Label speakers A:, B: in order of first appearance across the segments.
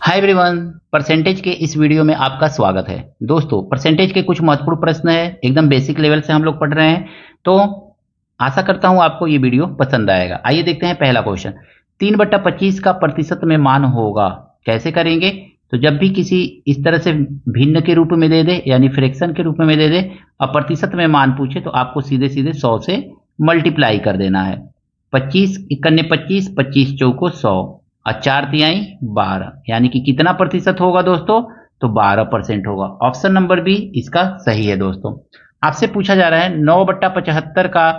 A: Hi everyone, percentage के इस video में आपका स्वागत है। दोस्तों, परसेंटेज के कुछ महत्वपूर्ण प्रश्न है, एकदम बेसिक लेवल से हम लोग पढ़ रहे हैं, तो आशा करता हूं आपको ये वीडियो पसंद आएगा। आइए देखते हैं पहला क्वेश्चन। 3/25 का प्रतिशत में मान होगा, कैसे करेंगे? तो जब भी किसी इस तरह से भिन्न के रूप में दे दे, यानी फ्रैक्शन के रूप में दे दे और प्रतिशत में मान पूछे, तो आपको सीधे सीधे 100 से मल्टीप्लाई कर देना है। 25 इक्कन्ने 25, 25 चौको 100 और 4 तिहाई 12, यानी कि कितना प्रतिशत होगा दोस्तों? तो 12% होगा। ऑप्शन नंबर बी इसका सही है। दोस्तों, आपसे पूछा जा रहा है 9/75 का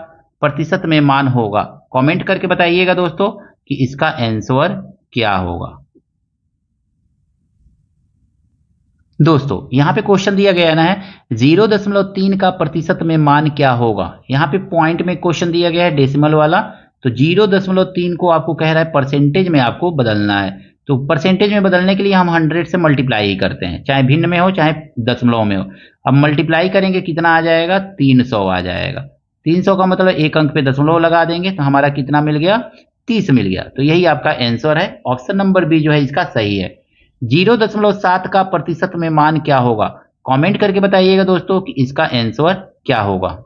A: प्रतिशत में मान होगा। कमेंट करके बताइएगा दोस्तों कि इसका आंसर क्या होगा। दोस्तों, यहां पे क्वेश्चन दिया गया ना है 0.3 का प्रतिशत में मान क्या होगा। यहां पे पॉइंट में क्वेश्चन दिया गया है डेसिमल वाला, तो 0.3 को आपको कह रहा है परसेंटेज में आपको बदलना है। तो परसेंटेज में बदलने के लिए हम 100 से मल्टीप्लाई ही करते हैं, चाहे भिन्न में हो चाहे दशमलव में हो। अब मल्टीप्लाई करेंगे, कितना आ जाएगा? 300 आ जाएगा। 300 का मतलब एक अंक पे दशमलव लगा देंगे, तो हमारा कितना मिल गया? 30 मिल गया। तो यही आपका आंसर है। ऑप्शन नंबर बी जो है इसका सही है। 0.7 का प्रतिशत में मान क्या होगा? कमेंट करके बताइएगा दोस्तों कि इसका आंसर क्या होगा।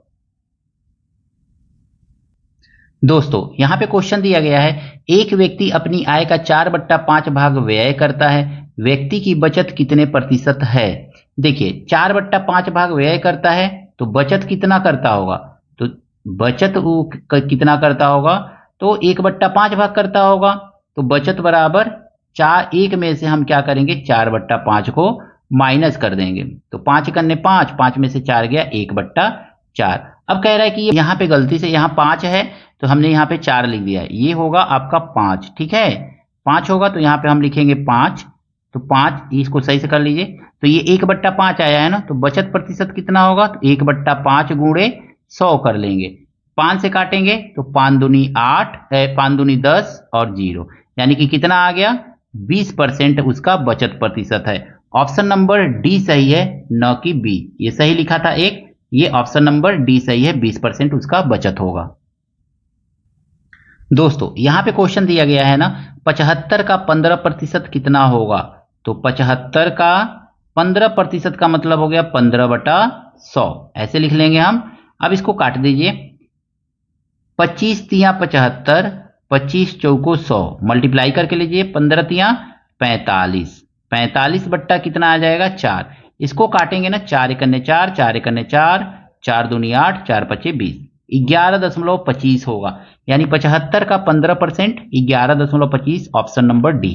A: दोस्तों, यहां पे क्वेश्चन दिया गया है, एक व्यक्ति अपनी आय का 4/5 भाग व्यय करता है, व्यक्ति की बचत कितने प्रतिशत है? देखिए, 4/5 भाग व्यय करता है तो बचत कितना करता होगा? तो बचत वो कितना करता होगा? तो 1/5 भाग करता होगा। तो बचत बराबर 4, एक में से हम क्या करेंगे? 4/5 को माइनस कर देंगे, तो 5 कन्ने 5, 5 में से 4 गया 1/4। अब कह रहा है कि यहाँ पे गलती से यहाँ 5 है, तो हमने यहाँ पे 4 लिख दिया है, ये होगा आपका 5। ठीक है, 5 होगा तो यहाँ पे हम लिखेंगे 5, तो 5 इसको सही से कर लीजिए। तो ये 1/5 आया है ना, तो बचत प्रतिशत कितना होगा? तो 1/5 गुणे 100 कर लेंगे। 5 से काटेंगे तो 5 दूनी 8, 5 दूनी 10 और 0, यानी कि कितना आ गया? 20% उसका बचत प्रतिशत है। ऑप्शन नंबर डी सही है, न कि बी। ये सही लिखा था एक, ये ऑप्शन नंबर डी सही है, 20% उसका बचत होगा। दोस्तों, यहां पे क्वेश्चन दिया गया है ना, 75 का 15% कितना होगा? तो 75 का 15% का मतलब हो गया 15/100, ऐसे लिख लेंगे हम। अब इसको काट दीजिए। 25 तिया 75, 25 चौको 100, मल्टीप्लाई करके लीजिए। 15 तिया 45, 45 बट्टा कितना आ जाएगा? 4। इसको काटेंगे ना, 4 एकन्ने 4, 4 एकन्ने 4, 4 दूनी 8, 4 पचे 20, 11.25 होगा। यानी 75 का 15% 11.25, ऑप्शन नंबर डी।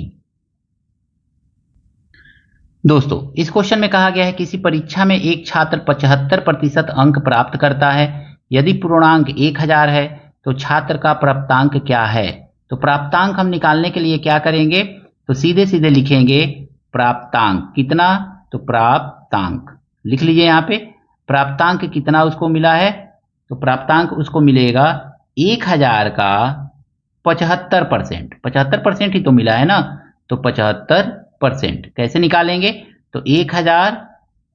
A: दोस्तों, इस क्वेश्चन में कहा गया है किसी परीक्षा में एक छात्र 75% अंक प्राप्त करता है, यदि पूर्णांक 1000 है तो छात्र का प्राप्तांक क्या है? तो प्राप्तांक हम निकालने के लिए क्या करेंगे? तो सीधे सीधे लिखेंगे प्राप्तांक कितना, तो प्राप्तांक लिख लीजिए। यहाँ पे प्राप्तांक कितना उसको मिला है? तो प्राप्तांक उसको मिलेगा 1000 का 75%, 75% ही तो मिला है ना, तो 75%। कैसे निकालेंगे? तो 1000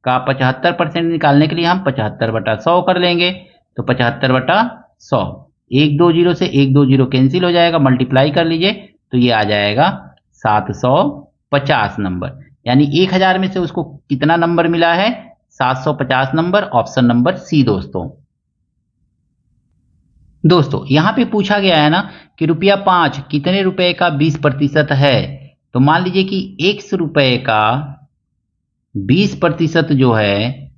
A: का 75% निकालने के लिए हम 75/100 कर लेंगे, तो 75/100, 1 2 0 से 1 2 0 कैंसिल हो जाएगा, मल्टीप्लाई कर लीजिए तो ये आ जाएगा 750 नंबर। यानी 1000 में से उसको कितना नंबर मिला है? 750 नंबर, ऑप्शन नंबर सी। दोस्तों, यहां पे पूछा गया है ना कि ₹5 कितने रुपए का 20% है। तो मान लीजिए कि ₹100 का 20% जो है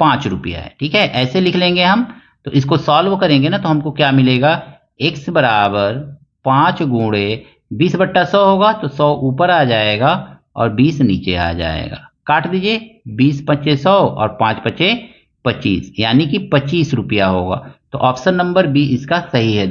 A: 5 रुपया है। ठीक है, ऐसे लिख लेंगे हम। तो इसको सॉल्व करेंगे ना, तो हमको क्या मिलेगा? x बराबर 5 गुणे 20/100 होगा, तो 100 ऊपर आ जाएगा और 20 नीचे आ जाएगा। काट दीजिए, 20 पचे 100 और 5 पचे 25, यानी कि 25 रुपया होगा। तो ऑप्शन नंबर बी इसका सही है।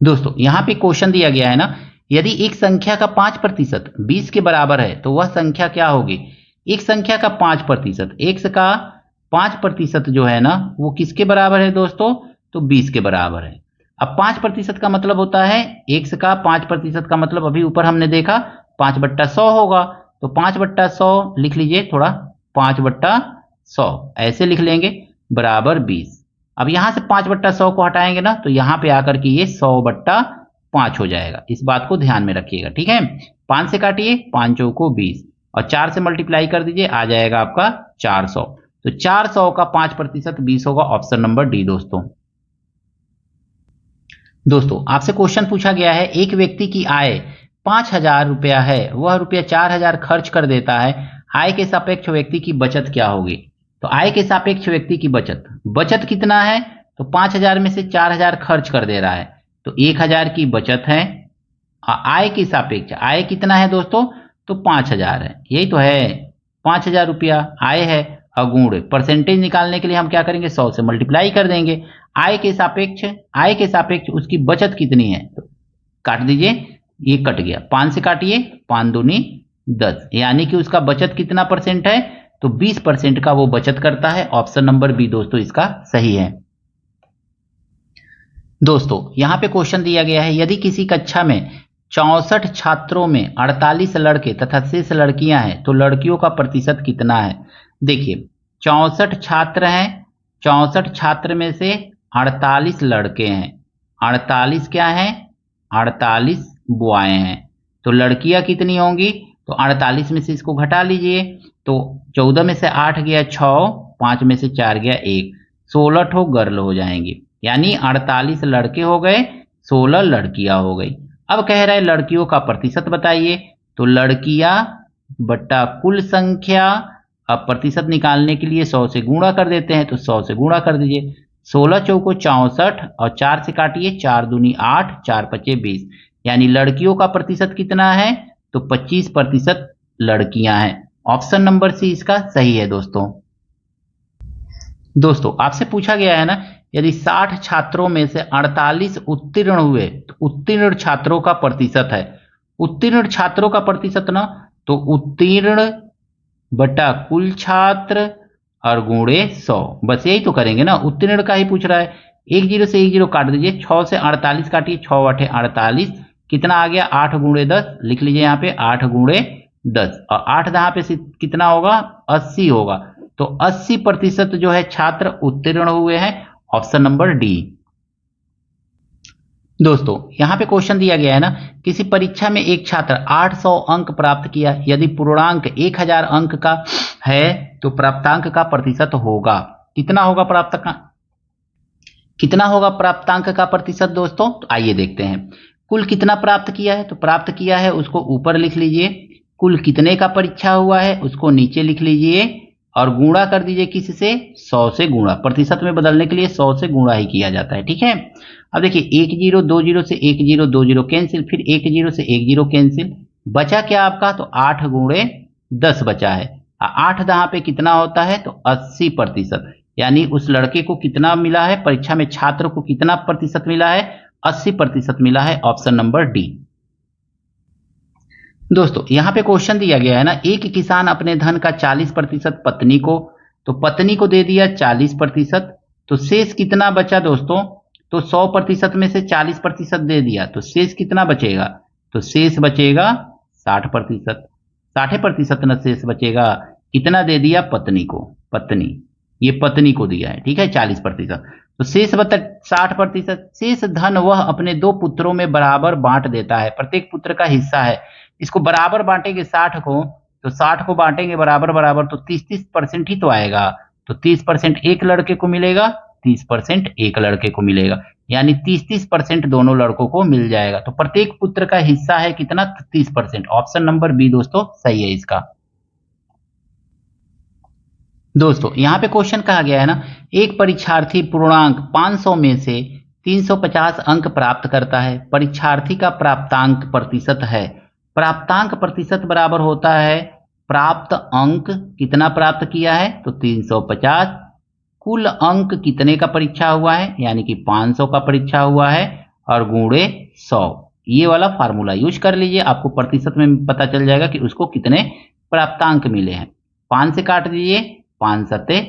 A: दोस्तों, यहां पे क्वेश्चन दिया गया है ना, यदि एक संख्या का 5% 20 के बराबर है तो वह संख्या क्या होगी? एक संख्या का 5%, x का 5% जो है ना, वो किसके बराबर है दोस्तों? तो 20 के बराबर है। अब 5% का मतलब होता है, x का 5% का मतलब अभी ऊपर हमने देखा 5/100 होगा, तो 5/100 लिख लीजिए, थोड़ा 5/100 ऐसे लिख लेंगे, बराबर 20। अब यहां से 5/100 को हटाएंगे ना, तो यहां पे आकर के ये 100/20 5 हो जाएगा। इस बात को ध्यान में रखिएगा, ठीक है। 5 से काटिए, 5 चौको 20 और 4 से मल्टीप्लाई कर दीजिए, आ जाएगा आपका 400। तो 400 का 5% 20 होगा, ऑप्शन नंबर डी दोस्तों। दोस्तों आपसे क्वेश्चन पूछा गया है, एक व्यक्ति की आय 5,000 रुपया है, वह रुपया 4,000 खर्च कर देता है, आय के सापेक्ष व्यक्ति की बचत क्या होगी? तो आय के सापेक्ष व्यक्ति की बचत कितना है? तो 5,000 में से 4,000 खर्च कर दे रहा है, तो 1,000 की बचत है। आय के सापेक्ष आय कितना है दोस्तों? तो 5,000 है, यही तो है, 5,000 रुपया आय है। अगुण परसेंटेज निकालने के लिए हम क्या करेंगे, 100 से मल्टीप्लाई कर देंगे। आय के सापेक्ष उसकी बचत कितनी है? तो काट दीजिए, ये कट गया, 5 से काटिए, 5 दूनी 10, यानी कि उसका बचत कितना परसेंट है? तो 20% का वो बचत करता है। ऑप्शन नंबर बी दोस्तों इसका सही है। दोस्तों यहां पे क्वेश्चन दिया गया है, यदि किसी कक्षा में 64 छात्रों में 48 लड़के तथा शेष लड़कियां हैं तो लड़कियों का प्रतिशत कितना है? देखिए 64 छात्र हैं, 64 छात्र में से 48 लड़के हैं, 48 क्या है? 48 बॉय हैं, तो लड़कियां कितनी होंगी? तो 48 में से इसको घटा लीजिए, तो 14 में से 8 गया 6, 5 में से 4 गया 1, 16 ठो गर्ल हो जाएंगी, यानी 48 लड़के हो गए, 16 लड़कियां हो गई। अब कह रहा है लड़कियों का प्रतिशत बताइए, तो लड़कियां बट्टा कुल संख्या। अब प्रतिशत निकालने के लिए 100 से गुणा कर देते हैं, तो 100 से गुणा कर दीजिए, 16 चौको 64 और 4 से काटिए, 4 दूनी 8, 4 पचे 20, यानी लड़कियों का प्रतिशत कितना है? तो 25% लड़कियां हैं। ऑप्शन नंबर सी इसका सही है दोस्तों। दोस्तों आपसे पूछा गया है ना, यदि 60 छात्रों में से 48 उत्तीर्ण हुए तो उत्तीर्ण छात्रों का प्रतिशत है, उत्तीर्ण छात्रों का प्रतिशत ना, तो उत्तीर्ण बटा कुल छात्र और गुणे 100, बस यही तो करेंगे ना, उत्तीर्ण का ही पूछ रहा है। 1 0 से 1 0 काट दीजिए, 6 से 48 काटिए, 6 8 48, कितना आ गया? 8 गुणे 10, लिख लीजिए यहाँ पे 8 गुणे 10, और 8 यहाँ पे कितना होगा? 80 होगा, तो 80% जो है छात्र उत्तीर्ण हुए हैं। Option number D. दोस्तों यहां पे क्वेश्चन दिया गया है ना, किसी परीक्षा में एक छात्र 800 अंक प्राप्त किया, यदि पूर्णांक 1000 अंक का है तो प्राप्तांक का प्रतिशत होगा कितना? होगा कितना होगा प्राप्तांक का प्रतिशत दोस्तों? तो आइए देखते हैं, कुल कितना प्राप्त किया है? तो प्राप्त किया है उसको ऊपर लिख लीजिए, कुल कितने का परीक्षा हुआ है उसको नीचे लिख लीजिए, और गुणा कर दीजिए किससे? 100 से गुणा, प्रतिशत में बदलने के लिए 100 से गुणा ही किया जाता है, ठीक है। अब देखिए 1 0 2 0 से 1 0 2 0 कैंसिल, फिर 1 0 से 1 0 कैंसिल, बचा क्या आपका? तो 8 गुणे 10 बचा है। 8 यहाँ पे कितना होता है? तो 80%, यानी उस लड़के को कितना मिला है? परीक्षा में छात्र को कितना प्रतिशत मिला है? 80% मिला है। Option number D. दोस्तों यहां पे क्वेश्चन दिया गया है ना, एक किसान अपने धन का 40% पत्नी को, तो पत्नी को दे दिया 40%, तो शेष कितना बचा दोस्तों? तो 100% में से 40% दे दिया, तो शेष कितना बचेगा? तो शेष बचेगा 60%, 60% न शेष बचेगा, कितना दे दिया? पत्नी को, पत्नी, ये पत्नी को दिया है, ठीक है, 40%, तो शेष बचा 60%। शेष धन वह अपने 2 पुत्रों में बराबर बांट देता है, प्रत्येक पुत्र का हिस्सा है, इसको बराबर बांटेंगे 60 को, तो 60 को बांटेंगे बराबर बराबर, तो 30-30% ही तो आएगा, तो 30% एक लड़के को मिलेगा, 30% एक लड़के को मिलेगा, यानी 30-30% दोनों लड़कों को मिल जाएगा। तो प्रत्येक पुत्र का हिस्सा है कितना? 30%। ऑप्शन नंबर बी दोस्तों सही है इसका। दोस्तों यहां पे क्वेश्चन कहा गया है ना, एक परीक्षार्थी पूर्णांक 500 में से 350 अंक प्राप्त करता है, परीक्षार्थी का प्राप्तांक प्रतिशत है, प्राप्तांक प्रतिशत बराबर होता है प्राप्त अंक, कितना प्राप्त किया है? तो 350, कुल अंक कितने का परीक्षा हुआ है, यानी कि 500 का परीक्षा हुआ है, और गुणे 100, ये वाला फार्मूला यूज कर लीजिए, आपको प्रतिशत में पता चल जाएगा कि उसको कितने प्राप्तांक मिले हैं। 5 से काट दीजिए, 5 सत्ते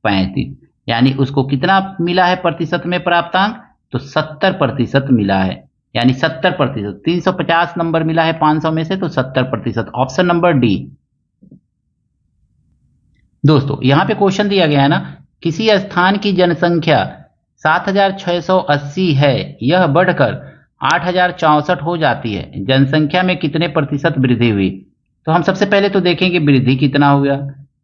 A: 35, यानी उसको कितना मिला है प्रतिशत में प्राप्तांक? तो 70% मिला है, यानी 70%, 350 नंबर मिला है 500 में से, तो 70%। Option number D. दोस्तों यहां पे क्वेश्चन दिया गया है ना, किसी स्थान की जनसंख्या 7,680 है, यह बढ़कर 8064 हो जाती है, जनसंख्या में कितने प्रतिशत वृद्धि हुई? तो हम सबसे पहले तो देखेंगे वृद्धि कितना हुआ।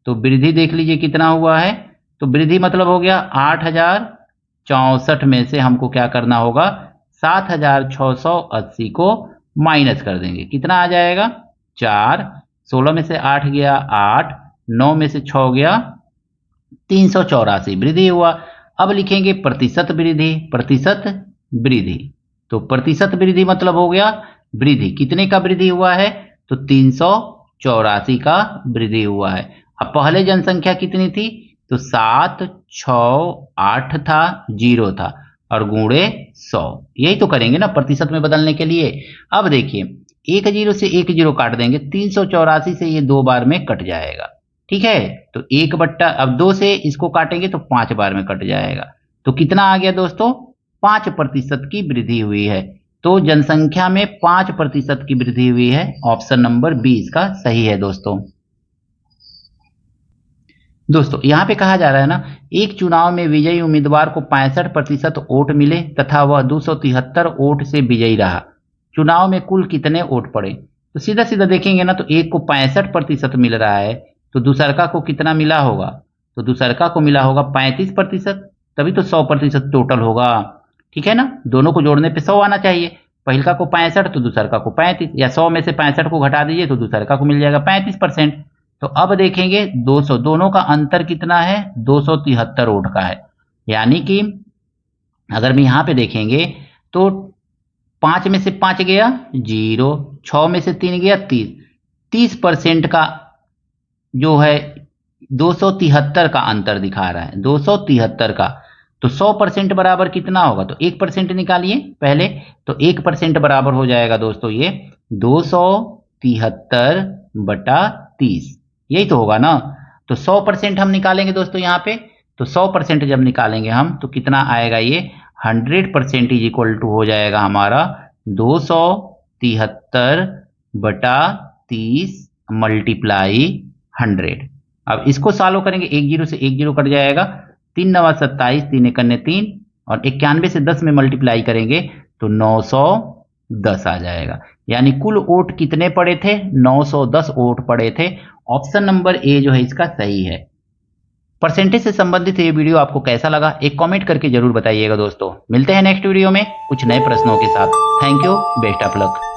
A: तो वृद्धि देख लीजिए कितना हुआ है। तो वृद्धि मतलब हो गया 8064 में से हमको क्या करना होगा, 7680 को माइनस कर देंगे। कितना आ जाएगा? 4। 16 में से 8 गया 8, 9 में से 6 गया 384 वृद्धि हुआ। अब लिखेंगे प्रतिशत वृद्धि। प्रतिशत वृद्धि, तो प्रतिशत वृद्धि मतलब हो गया वृद्धि कितने का वृद्धि हुआ है? तो 384 का वृद्धि हुआ है। अब पहले जनसंख्या कितनी थी? तो 768 था, 0 था, और गुणे 100। यही तो करेंगे ना प्रतिशत में बदलने के लिए। अब देखिए 1 0 से 1 0 काट देंगे, 384 से ये 2 बार में कट जाएगा। ठीक है, तो 1 बट्टा, अब 2 से इसको काटेंगे तो 5 बार में कट जाएगा। तो कितना आ गया दोस्तों? 5% की वृद्धि हुई है। तो जनसंख्या में 5% की वृद्धि हुई है। ऑप्शन नंबर 20 का सही है दोस्तों। दोस्तों यहाँ पे कहा जा रहा है ना, एक चुनाव में विजयी उम्मीदवार को 65% वोट मिले तथा वह 273 वोट से विजयी रहा। चुनाव में कुल कितने वोट पड़े? तो सीधा सीधा देखेंगे ना, तो एक को 65% मिल रहा है, तो दूसरका को कितना मिला होगा? तो दूसरका को मिला होगा 35%, तभी तो 100% टोटल होगा। ठीक है ना, दोनों को जोड़ने पे 100 आना चाहिए। पहलका को 65 तो दूसरका को 35, या 100 में से 65 को घटा दीजिए तो दूसरका को मिल जाएगा 35%। तो अब देखेंगे 200, दोनों का अंतर कितना है? 273 वोट का है। यानी कि अगर हम यहाँ पे देखेंगे तो 5 में से 5 गया 0, 6 में से 3 गया 30, 30% का जो है 273 का अंतर दिखा रहा है, 273 का। तो 100% बराबर कितना होगा? तो 1% निकालिए पहले। तो 1% बराबर हो जाएगा दोस्तों ये 273 बटा 30, यही तो होगा ना। तो 100% हम निकालेंगे दोस्तों यहाँ पे। तो 100% जब निकालेंगे हम तो कितना आएगा? ये 100% इज इक्वल टू हो जाएगा हमारा 273 बटा 30 मल्टीप्लाई 100। अब इसको सॉल्व करेंगे, 1 0 से 1 0 कट जाएगा, 3 9 27, 3 1 3, और 91 से 10 में मल्टीप्लाई करेंगे तो 910 आ जाएगा। यानी कुल वोट कितने पड़े थे? 910 वोट पड़े थे। ऑप्शन नंबर ए जो है इसका सही है। परसेंटेज से संबंधित ये वीडियो आपको कैसा लगा एक कमेंट करके जरूर बताइएगा दोस्तों। मिलते हैं नेक्स्ट वीडियो में कुछ नए प्रश्नों के साथ। Thank you, best of luck.